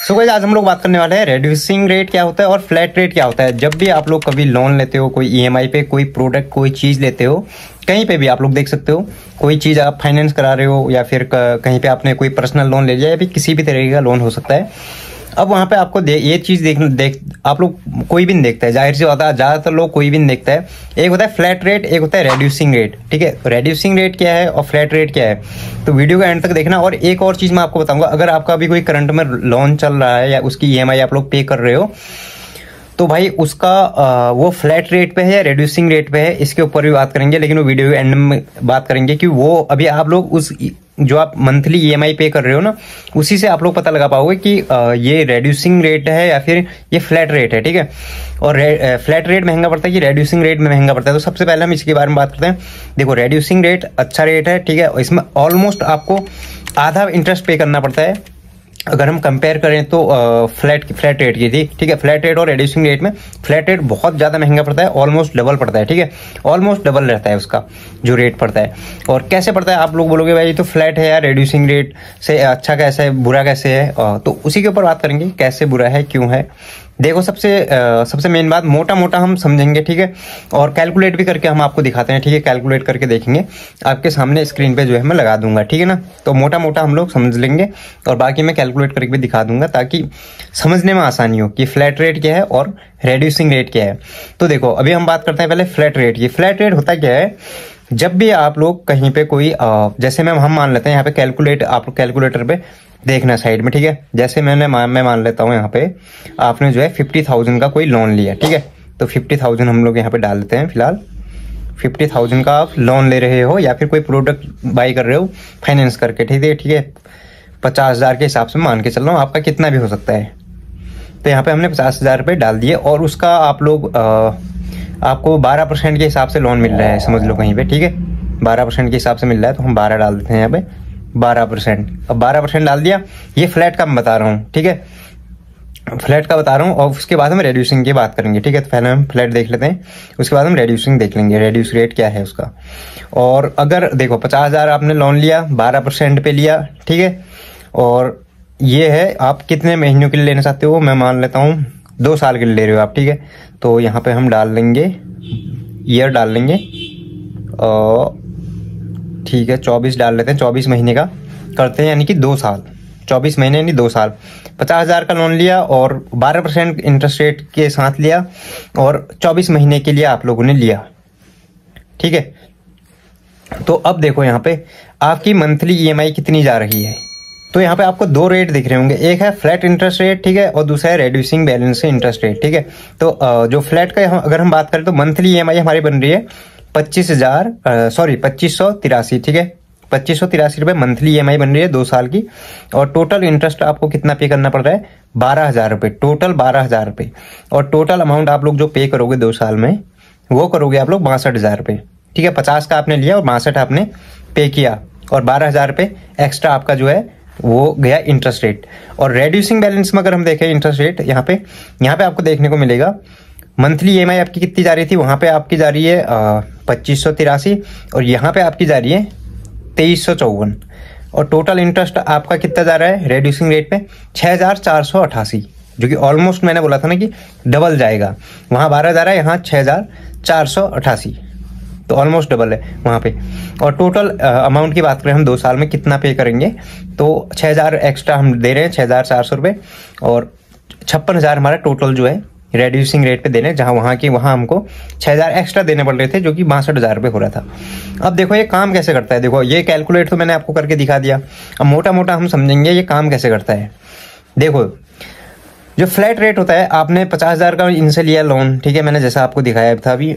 So guys आज हम लोग बात करने वाले हैं रेड्यूसिंग रेट क्या होता है और फ्लैट रेट क्या होता है। जब भी आप लोग कभी लोन लेते हो, कोई ईएमआई पे कोई प्रोडक्ट कोई चीज लेते हो, कहीं पे भी आप लोग देख सकते हो, कोई चीज आप फाइनेंस करा रहे हो या फिर कहीं पे आपने कोई पर्सनल लोन ले लिया या फिर किसी भी तरीके का लोन हो सकता है। अब वहां पे आपको ये चीज आप लोग कोई भी नहीं देखता है, जाहिर सी बात है, ज्यादातर लोग कोई भी नहीं देखता है। एक होता है फ्लैट रेट, एक होता है रेड्यूसिंग रेट। ठीक है, रेड्यूसिंग रेट क्या है और फ्लैट रेट क्या है, तो वीडियो का एंड तक देखना। और एक और चीज मैं आपको बताऊंगा, अगर आपका अभी कोई करंट में लोन चल रहा है या उसकी ईएमआई आप लोग पे कर रहे हो, तो भाई उसका वो फ्लैट रेट पे है या रेड्यूसिंग रेट पे है, इसके ऊपर भी बात करेंगे। लेकिन वो वीडियो के एंड में बात करेंगे कि वो अभी आप लोग उस जो आप मंथली ईएमआई पे कर रहे हो ना, उसी से आप लोग पता लगा पाओगे कि ये रेड्यूसिंग रेट है या फिर ये फ्लैट रेट है। ठीक है, और फ्लैट रेट महंगा पड़ता है कि रेड्यूसिंग रेट में महंगा पड़ता है। तो सबसे पहले हम इसके बारे में बात करते हैं। देखो, रेड्यूसिंग रेट अच्छा रेट है, ठीक है, इसमें ऑलमोस्ट आपको आधा इंटरेस्ट पे करना पड़ता है अगर हम कंपेयर करें तो फ्लैट रेट की थी। ठीक है, फ्लैट रेट और रेड्यूसिंग रेट में फ्लैट रेट बहुत ज्यादा महंगा पड़ता है, ऑलमोस्ट डबल पड़ता है। ठीक है, ऑलमोस्ट डबल रहता है उसका जो रेट पड़ता है। और कैसे पड़ता है, आप लोग बोलोगे भाई तो फ्लैट है या रेड्यूसिंग रेट से अच्छा कैसे है, बुरा कैसे है, तो उसी के ऊपर बात करेंगे, कैसे बुरा है, क्यों है। देखो, सबसे मेन बात मोटा मोटा हम समझेंगे। ठीक है, और कैलकुलेट भी करके हम आपको दिखाते हैं। ठीक है, कैलकुलेट करके देखेंगे आपके सामने स्क्रीन पे जो है मैं लगा दूंगा। ठीक है ना, तो मोटा मोटा हम लोग समझ लेंगे और बाकी मैं कैलकुलेट करके भी दिखा दूंगा ताकि समझने में आसानी हो कि फ्लैट रेट क्या है और रेड्यूसिंग रेट क्या है। तो देखो, अभी हम बात करते हैं पहले फ्लैट रेट की। फ्लैट रेट होता क्या है, जब भी आप लोग कहीं पे कोई जैसे हम मान लेते हैं यहाँ पे आप लोग कैलकुलेटर पे देखना साइड में। ठीक है, जैसे मैं मान लेता हूँ यहाँ पे आपने जो है 50,000 का कोई लोन लिया। ठीक है, तो 50,000 हम लोग यहाँ पे डाल देते हैं। फिलहाल 50,000 का आप लोन ले रहे हो या फिर कोई प्रोडक्ट बाई कर रहे हो फाइनेंस करके। ठीक है, ठीक है, 50,000 के हिसाब से मान के चल रहा हूँ, आपका कितना भी हो सकता है। तो यहाँ पे हमने 50,000 रुपये डाल दिए और उसका आप लोग आपको 12% के हिसाब से लोन मिल रहा है, समझ लो कहीं पे। ठीक है, 12% के हिसाब से मिल रहा है, तो हम 12 डाल देते हैं यहाँ पे 12%। अब 12% डाल दिया, ये फ्लैट का मैं बता रहा हूँ। ठीक है, फ्लैट का बता रहा हूँ और उसके बाद हम रेड्यूसिंग की बात करेंगे। ठीक है, तो पहले हम फ्लैट देख लेते हैं, उसके बाद हम रेड्यूसिंग देख लेंगे, रेड्यूस रेट क्या है उसका। और अगर देखो 50,000 आपने लोन लिया, 12% पे लिया। ठीक है, और ये है आप कितने महीनों के लिए लेना चाहते हो, मैं मान लेता हूँ 2 साल के लिए ले रहे हो आप। ठीक है, तो यहाँ पे हम डाल लेंगे ईयर डाल लेंगे, ठीक है 24 डाल लेते हैं, 24 महीने का करते हैं, यानी कि 2 साल, 24 महीने यानी 2 साल। 50,000 का लोन लिया और 12% इंटरेस्ट रेट के साथ लिया और 24 महीने के लिए आप लोगों ने लिया। ठीक है, तो अब देखो यहाँ पे आपकी मंथली ईएमआई कितनी जा रही है। तो यहाँ पे आपको 2 रेट दिख रहे होंगे, एक है फ्लैट इंटरेस्ट रेट, ठीक है, और दूसरा है रेड्यूसिंग बैलेंस इंटरेस्ट रेट। ठीक है, तो जो फ्लैट का अगर हम बात करें तो मंथली ईएमआई हमारी बन रही है 2583। ठीक है, 2583 रुपये मंथली ईएमआई बन रही है 2 साल की। और टोटल इंटरेस्ट आपको कितना पे करना पड़ रहा है, 12,000 रुपये, टोटल 12,000 रुपये। और टोटल अमाउंट आप लोग जो पे करोगे 2 साल में वो करोगे आप लोग 62,000 रुपये। ठीक है, 50 का आपने लिया और 62 आपने पे किया और 12,000 रुपये एक्स्ट्रा आपका जो है वो गया इंटरेस्ट रेट। और रेड्यूसिंग बैलेंस में अगर हम देखें इंटरेस्ट रेट, यहाँ पे आपको देखने को मिलेगा मंथली ईएमआई आपकी कितनी जा रही थी, वहां पे आपकी जा रही है 2583 और यहाँ पे आपकी जा रही है 2354। और टोटल इंटरेस्ट आपका कितना जा रहा है रेड्यूसिंग रेट पे 6,488, जो कि ऑलमोस्ट मैंने बोला था ना कि डबल जाएगा। वहां 12 जा रहा है, यहाँ 6,488, तो ऑलमोस्ट डबल है वहां पे। और टोटल अमाउंट की बात करें हम 2 साल में कितना पे करेंगे, तो 6,000 एक्स्ट्रा हम दे रहे हैं, 6,400 रुपये, और 56,000 हमारा टोटल जो है रेड्यूसिंग रेट पे देने, जहां वहां हमको 6,000 एक्स्ट्रा देने पड़ रहे थे, जो कि 62,000 रुपये हो रहा था। अब देखो ये काम कैसे करता है। देखो, ये कैलकुलेट तो मैंने आपको करके दिखा दिया, अब मोटा मोटा हम समझेंगे ये काम कैसे करता है। देखो, जो फ्लैट रेट होता है, आपने 50,000 का इनसे लिया लोन। ठीक है, मैंने जैसा आपको दिखाया था अभी,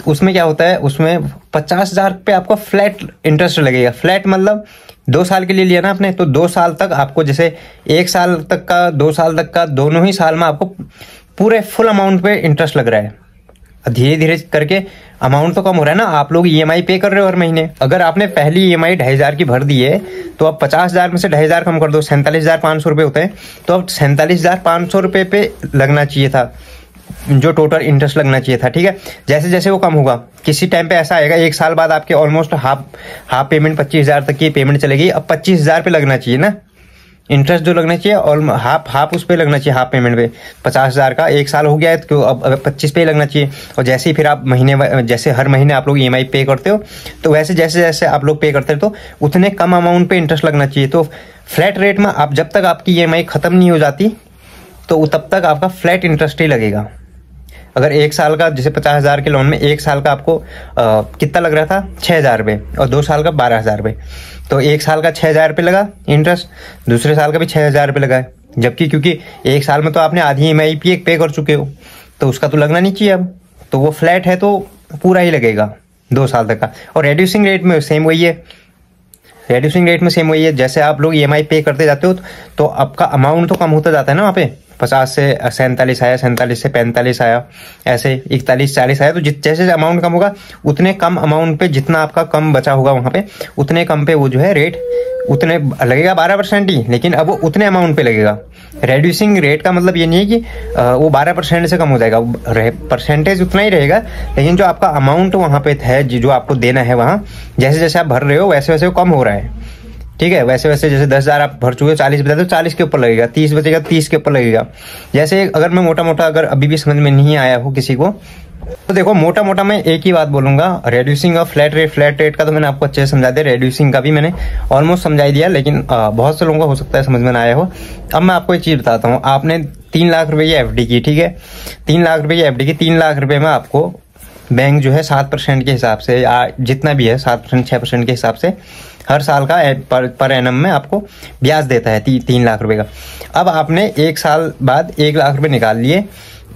उसमें क्या होता है, उसमें 50,000 पे आपको फ्लैट इंटरेस्ट लगेगा। फ्लैट मतलब 2 साल के लिए लिया ना आपने, तो 2 साल तक आपको, जैसे 1 साल तक का 2 साल तक का, दोनों ही साल में आपको पूरे फुल अमाउंट पे इंटरेस्ट लग रहा है। धीरे धीरे करके अमाउंट तो कम हो रहा है ना, आप लोग ईएमआई पे कर रहे हो हर महीने। अगर आपने पहली ईएमआई 2,500 की भर दी है, तो अब 50,000 में से 2,500 कम कर दो, 47,500 रुपये होते हैं। तो अब 47,500 रुपये पे लगना चाहिए था, जो टोटल इंटरेस्ट लगना चाहिए था। ठीक है, जैसे जैसे वो कम होगा, किसी टाइम पे ऐसा आएगा 1 साल बाद आपके ऑलमोस्ट हाफ पेमेंट 25,000 तक की पेमेंट चलेगी, अब 25,000 पे लगना चाहिए ना इंटरेस्ट जो लगना चाहिए और हाफ उस पे लगना चाहिए, हाफ पेमेंट पे 50,000 का 1 साल हो गया है तो अब 25 पे लगना चाहिए। और जैसे ही फिर आप जैसे हर महीने आप लोग EMI पे करते हो तो वैसे जैसे जैसे आप लोग पे करते हो तो उतने कम अमाउंट पे इंटरेस्ट लगना चाहिए। तो फ्लैट रेट में आप जब तक आपकी EMI खत्म नहीं हो जाती तो तब तक आपका फ्लैट इंटरेस्ट ही लगेगा। अगर 1 साल का जैसे 50,000 के लोन में 1 साल का आपको कितना लग रहा था 6,000 रुपये और 2 साल का 12,000 रुपये, तो 1 साल का 6,000 रुपये लगा इंटरेस्ट, दूसरे साल का भी 6,000 रुपये लगा है। जबकि क्योंकि 1 साल में तो आपने आधी EMI पे कर चुके हो तो उसका तो लगना नहीं चाहिए अब, तो वो फ्लैट है तो पूरा ही लगेगा 2 साल तक का। और रेड्यूसिंग रेट में सेम वही है, रेड्यूसिंग रेट में सेम वही है। जैसे आप लोग EMI पे करते जाते हो तो आपका अमाउंट तो कम होता जाता है ना, वहाँ पे 50 से 47 आया, 47 से 45 आया, ऐसे 41 40 आया। तो जैसे अमाउंट कम होगा उतने कम अमाउंट पे जितना आपका कम बचा होगा वहाँ पे उतने कम पे वो जो है रेट उतने लगेगा 12% ही, लेकिन अब वो उतने अमाउंट पे लगेगा। रेड्यूसिंग रेट का मतलब ये नहीं है कि वो 12% से कम हो जाएगा, परसेंटेज उतना ही रहेगा, लेकिन जो आपका अमाउंट वहाँ पे है जो आपको देना है वहाँ जैसे जैसे आप भर रहे हो वैसे वैसे वो कम हो रहा है। ठीक है, वैसे वैसे जैसे 10,000 आप भर चुके हो 40 बचा तो 40 के ऊपर लगेगा, 30 बचेगा 30 के ऊपर लगेगा। जैसे अगर मैं मोटा मोटा अगर अभी भी समझ में नहीं आया हो किसी को तो देखो मोटा मोटा मैं एक ही बात बोलूंगा, रेड्यूसिंग और फ्लैट रेट का तो मैंने आपको अच्छे से समझा दिया, रेड्यूसिंग का भी मैंने ऑलमोस्ट समझा दिया, लेकिन बहुत से लोगों को हो सकता है समझ में ना आया हो। अब मैं आपको एक चीज बताता हूँ, आपने 3 लाख रुपए की FD की, ठीक है, 3 लाख रुपए की FD की, 3 लाख रुपए में आपको बैंक जो है 7% के हिसाब से या जितना भी है 7% 6% के हिसाब से हर साल का पर एनम में आपको ब्याज देता है 3 लाख रुपए का। अब आपने 1 साल बाद 1 लाख रुपए निकाल लिए,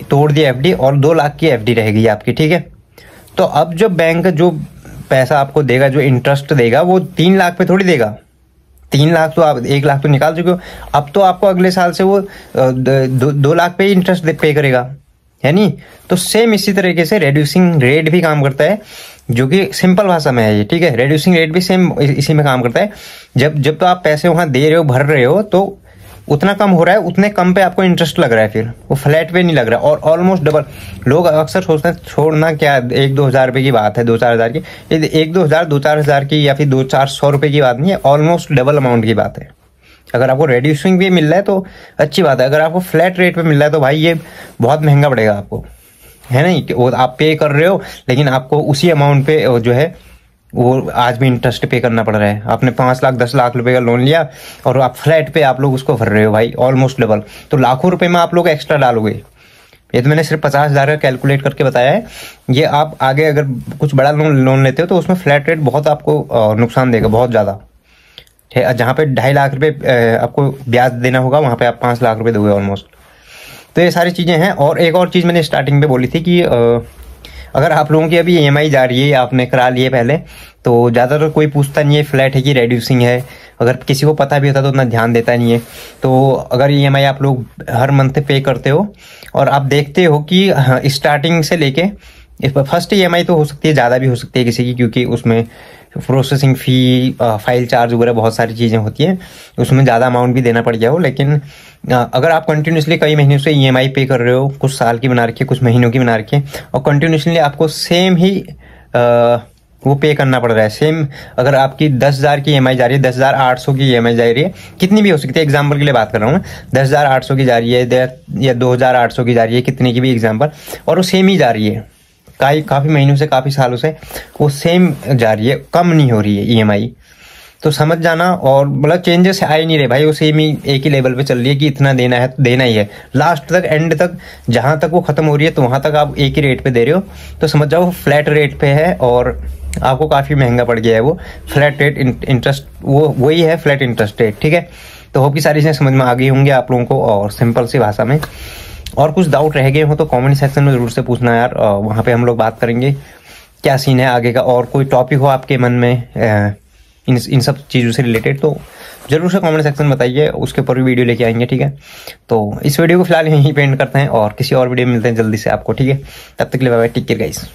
तोड़ दिए FD और 2 लाख की FD रहेगी आपकी, ठीक है। तो अब जो बैंक जो पैसा आपको देगा, जो इंटरेस्ट देगा वो 3 लाख पे थोड़ी देगा, 3 लाख तो आप 1 लाख तो निकाल चुके हो, अब तो आपको अगले साल से वो 2 लाख पे ही इंटरेस्ट पे करेगा, है नहीं। तो सेम इसी तरीके से रेड्यूसिंग रेट भी काम करता है, जो कि सिंपल भाषा में है ये, ठीक है। रेड्यूसिंग रेट भी सेम इसी में काम करता है। जब तो आप पैसे वहां दे रहे हो भर रहे हो तो उतना कम हो रहा है, उतने कम पे आपको इंटरेस्ट लग रहा है, फिर वो फ्लैट पे नहीं लग रहा। और ऑलमोस्ट डबल, लोग अक्सर सोचते हैं छोड़ना क्या 1-2 हज़ार रुपए की बात है, 2-4 हज़ार की, 1-2 हज़ार 2-4 हज़ार की या फिर 200-400 रुपए की बात नहीं है, ऑलमोस्ट डबल अमाउंट की बात है। अगर आपको रेड्यूसिंग भी मिल रहा है तो अच्छी बात है, अगर आपको फ्लैट रेट पे मिल रहा है तो भाई ये बहुत महंगा पड़ेगा आपको, है नहीं। वो आप पे कर रहे हो लेकिन आपको उसी अमाउंट पे जो है वो आज भी इंटरेस्ट पे करना पड़ रहा है। आपने 5 लाख 10 लाख रुपए का लोन लिया और आप फ्लैट पे आप लोग उसको भर रहे हो भाई, ऑलमोस्ट डबल। तो लाखों रुपए में आप लोग एक्स्ट्रा डालोगे। ये तो मैंने सिर्फ 50,000 का कैलकुलेट करके बताया है। ये आप आगे अगर कुछ बड़ा लोन लेते हो तो उसमें फ्लैट रेट बहुत आपको नुकसान देगा, बहुत ज्यादा। जहाँ पे 2.5 लाख रुपए आपको ब्याज देना होगा वहां पे आप 5 लाख रुपए दोगे ऑलमोस्ट। तो ये सारी चीजें हैं। और एक और चीज मैंने स्टार्टिंग में बोली थी कि अगर आप लोगों की अभी EMI जा रही है, आपने करा लिए पहले, तो ज्यादातर कोई पूछता नहीं है फ्लैट है कि रेड्यूसिंग है। अगर किसी को पता भी होता तो उतना ध्यान देता नहीं है। तो अगर EMI आप लोग हर मंथ पे करते हो और आप देखते हो कि स्टार्टिंग से लेके फर्स्ट EMI तो हो सकती है, ज्यादा भी हो सकती है किसी की, क्योंकि उसमें प्रोसेसिंग फी, फाइल चार्ज वगैरह बहुत सारी चीजें होती हैं, उसमें ज्यादा अमाउंट भी देना पड़ गया हो। लेकिन अगर आप कंटिन्यूसली कई महीनों से EMI पे कर रहे हो, कुछ साल की बना रखी है, कुछ महीनों की बना रखी है, और कंटिन्यूसली आपको सेम ही वो पे करना पड़ रहा है, सेम। अगर आपकी 10,000 की EMI जा रही है, 10,800 की EMI जा रही है, कितनी भी हो सकती है, एग्जाम्पल के लिए बात कर रहा हूँ, 10,800 की जा रही है या 2,800 की जा रही है, कितने की भी एग्जाम्पल, और वो सेम ही जा रही है काफी महीनों से, काफी सालों से वो सेम जा रही है, कम नहीं हो रही है EMI। तो समझ जाना। और मतलब चेंजेस आ ही नहीं रहे भाई, वो सेम ही एक ही लेवल पे चल रही है कि इतना देना है तो देना ही है, लास्ट तक एंड तक जहां तक वो खत्म हो रही है तो वहां तक आप एक ही रेट पे दे रहे हो। तो समझ जाओ फ्लैट रेट पे है और आपको काफी महंगा पड़ गया है वो फ्लैट रेट इंटरेस्ट, वही है फ्लैट इंटरेस्ट रेट, ठीक है। तो होप की सारी चीजें समझ में आ गई होंगी आप लोगों को और सिंपल सी भाषा में। और कुछ डाउट रह गए हो तो कमेंट सेक्शन में जरूर से पूछना यार, वहां पे हम लोग बात करेंगे क्या सीन है आगे का। और कोई टॉपिक हो आपके मन में इन सब चीजों से रिलेटेड तो जरूर से कमेंट सेक्शन में बताइए, उसके ऊपर भी वीडियो लेके आएंगे, ठीक है। तो इस वीडियो को फिलहाल यहीं पे एंड करते हैं और किसी और वीडियो में मिलते हैं जल्दी से आपको, ठीक है। तब तक के लिए bye bye, take care guys.